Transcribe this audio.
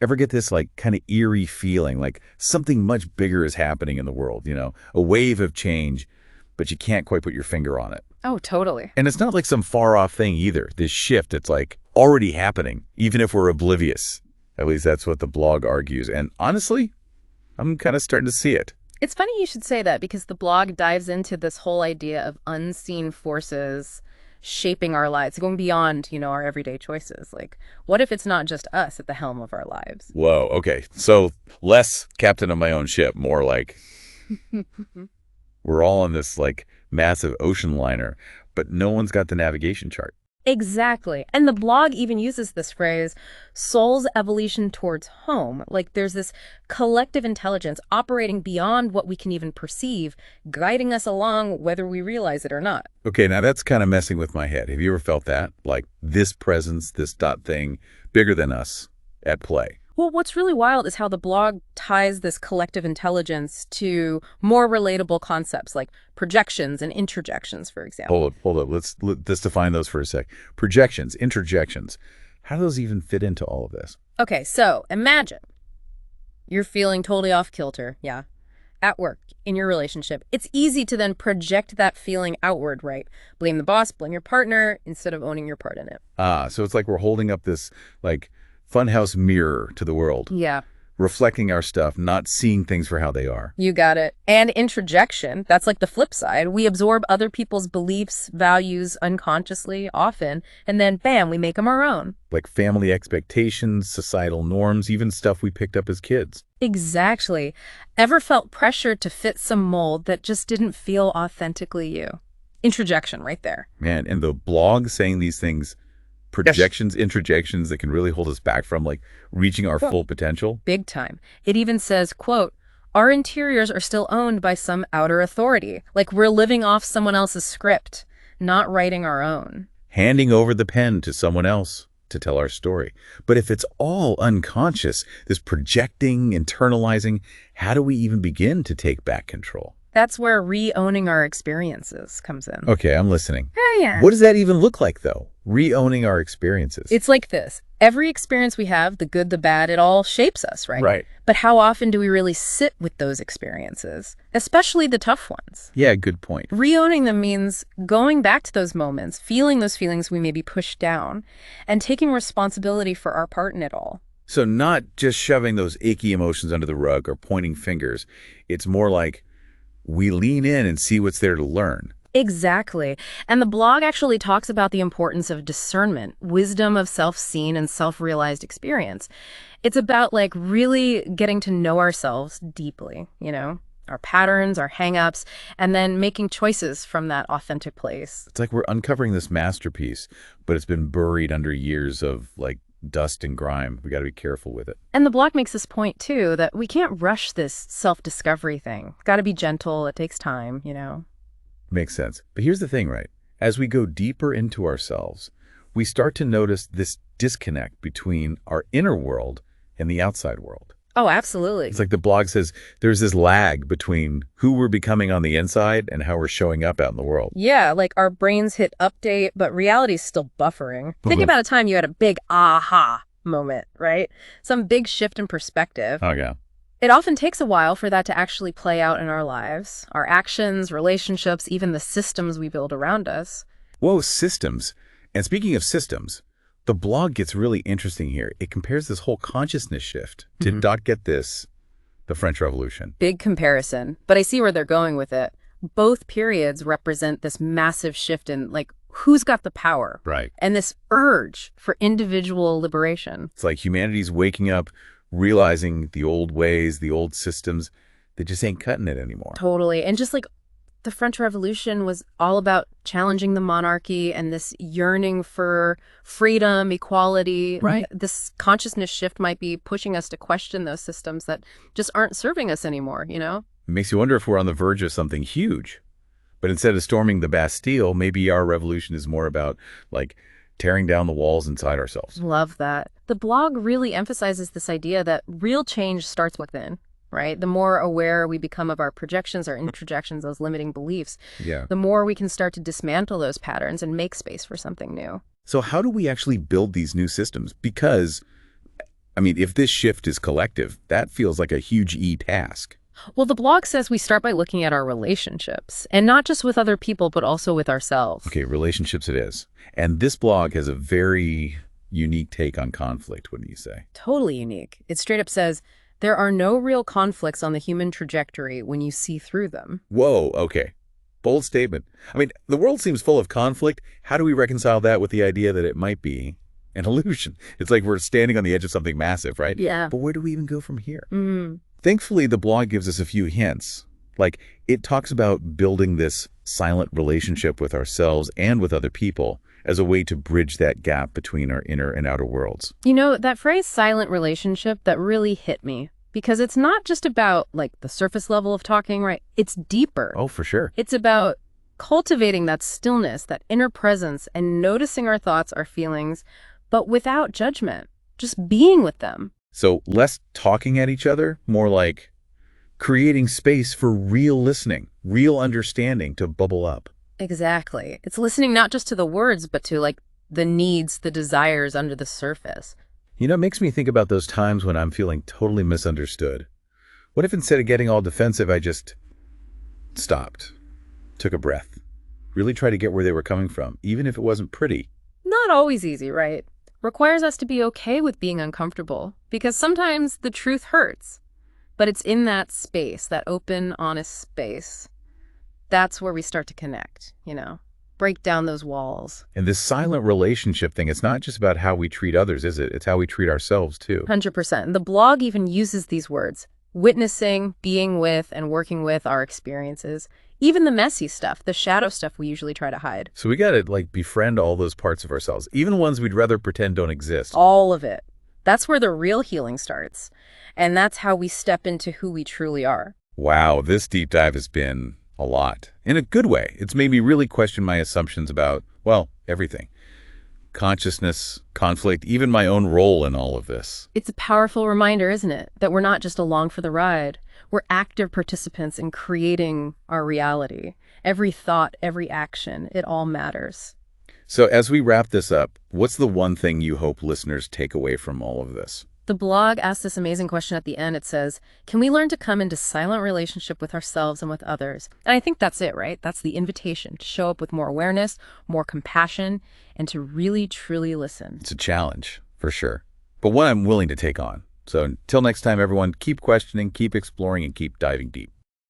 Ever get this like kind of eerie feeling like something much bigger is happening in the world, a wave of change, but you can't quite put your finger on it. Oh, totally. And it's not like some far off thing either. This shift, it's like already happening, even if we're oblivious. At least that's what the blog argues. And honestly, I'm kind of starting to see it. It's funny you should say that because the blog dives into this whole idea of unseen forces shaping our lives, going beyond, our everyday choices. Like, what if it's not just us at the helm of our lives? Whoa, okay. So less captain of my own ship, more like we're all on this like massive ocean liner, but no one's got the navigation chart. Exactly. And the blog even uses this phrase, soul's evolution towards home. Like there's this collective intelligence operating beyond what we can even perceive, guiding us along whether we realize it or not. Okay, now that's kind of messing with my head. Have you ever felt that? Like this presence, this dot thing, bigger than us at play? Well, what's really wild is how the blog ties this collective intelligence to more relatable concepts like projections and interjections, for example. Hold up. Let's define those for a sec. Projections, interjections. How do those even fit into all of this? Okay, so imagine you're feeling totally off kilter, at work, in your relationship. It's easy to then project that feeling outward, right? Blame the boss, blame your partner, instead of owning your part in it. So it's like we're holding up this like funhouse mirror to the world. Yeah. Reflecting our stuff, not seeing things for how they are. You got it. And introjection, that's like the flip side. We absorb other people's beliefs, values unconsciously, often, and then bam, we make them our own. Like family expectations, societal norms, even stuff we picked up as kids. Exactly. Ever felt pressured to fit some mold that just didn't feel authentically you? Introjection right there. Man, and the blog saying these things, projections, interjections that can really hold us back from like reaching our full potential. Big time. It even says, quote, our interiors are still owned by some outer authority. Like we're living off someone else's script, not writing our own. Handing over the pen to someone else to tell our story. But if it's all unconscious, this projecting, internalizing, how do we even begin to take back control? That's where re-owning our experiences comes in. Okay, I'm listening. Yeah. What does that even look like, though? Re-owning our experiences. It's like this. Every experience we have, the good, the bad, it all shapes us, right? Right. But how often do we really sit with those experiences, especially the tough ones? Yeah, good point. Re-owning them means going back to those moments, feeling those feelings we maybe pushed down, and taking responsibility for our part in it all. So not just shoving those achy emotions under the rug or pointing fingers. It's more like we lean in and see what's there to learn. Exactly. And the blog actually talks about the importance of discernment, wisdom of self-seen and self-realized experience. It's about like really getting to know ourselves deeply, our patterns, our hang-ups, and then making choices from that authentic place. It's like we're uncovering this masterpiece, but it's been buried under years of like dust and grime. We got to be careful with it. And the blog makes this point too, that we can't rush this self-discovery thing. Got to be gentle. It takes time, Makes sense. But here's the thing, right? As we go deeper into ourselves, we start to notice this disconnect between our inner world and the outside world. Oh, absolutely. It's like the blog says there's this lag between who we're becoming on the inside and how we're showing up out in the world. Yeah, like our brains hit update, but reality's still buffering. Think about a time you had a big aha moment, right? Some big shift in perspective. Oh, yeah. It often takes a while for that to actually play out in our lives, our actions, relationships, even the systems we build around us. Whoa, systems. And speaking of systems, the blog gets really interesting here. It compares this whole consciousness shift to, not get this, the French Revolution. Big comparison, but I see where they're going with it. Both periods represent this massive shift in, like, who's got the power? Right. And this urge for individual liberation. It's like humanity's waking up, realizing the old ways, the old systems, they just ain't cutting it anymore. Totally. And just like the French Revolution was all about challenging the monarchy and this yearning for freedom, equality. Right. This consciousness shift might be pushing us to question those systems that just aren't serving us anymore, It makes you wonder if we're on the verge of something huge. But instead of storming the Bastille, maybe our revolution is more about, like, tearing down the walls inside ourselves. Love that. The blog really emphasizes this idea that real change starts within. Right? The more aware we become of our projections, our introjections, those limiting beliefs, the more we can start to dismantle those patterns and make space for something new. So how do we actually build these new systems? Because I mean, if this shift is collective, that feels like a huge task. Well, the blog says we start by looking at our relationships, and not just with other people, but also with ourselves. Okay, relationships it is. And this blog has a very unique take on conflict, wouldn't you say? Totally unique. It straight up says, there are no real conflicts on the human trajectory when you see through them. Whoa, okay. Bold statement. I mean, the world seems full of conflict. How do we reconcile that with the idea that it might be an illusion? It's like we're standing on the edge of something massive, right? Yeah. But where do we even go from here? Mm. Thankfully, the blog gives us a few hints. Like, it talks about building this silent relationship with ourselves and with other people as a way to bridge that gap between our inner and outer worlds. You know, that phrase silent relationship, that really hit me. Because it's not just about, like, the surface level of talking, right? It's deeper. Oh, for sure. It's about cultivating that stillness, that inner presence, and noticing our thoughts, our feelings, but without judgment, just being with them. So less talking at each other, more like creating space for real listening, real understanding to bubble up. Exactly. It's listening not just to the words, but to, like, the needs, the desires under the surface. You know, it makes me think about those times when I'm feeling totally misunderstood. What if instead of getting all defensive, I just stopped, took a breath, really tried to get where they were coming from, even if it wasn't pretty? Not always easy, right? Requires us to be okay with being uncomfortable, because sometimes the truth hurts. But it's in that space, that open, honest space, that's where we start to connect, you know, break down those walls. And this silent relationship thing, it's not just about how we treat others, is it? It's how we treat ourselves, too. 100%. And the blog even uses these words: witnessing, being with, and working with our experiences. Even the messy stuff, the shadow stuff we usually try to hide. So we got to, like, befriend all those parts of ourselves, even ones we'd rather pretend don't exist. All of it. That's where the real healing starts. And that's how we step into who we truly are. Wow, this deep dive has been a lot. In a good way. It's made me really question my assumptions about, well, everything. Consciousness, conflict, even my own role in all of this. It's a powerful reminder, isn't it? That we're not just along for the ride. We're active participants in creating our reality. Every thought, every action, it all matters. So as we wrap this up, what's the one thing you hope listeners take away from all of this? The blog asks this amazing question at the end. It says, can we learn to come into silent relationship with ourselves and with others? And I think that's it, right? That's the invitation to show up with more awareness, more compassion, and to really, truly listen. It's a challenge, for sure, but one I'm willing to take on. So until next time, everyone, keep questioning, keep exploring, and keep diving deep.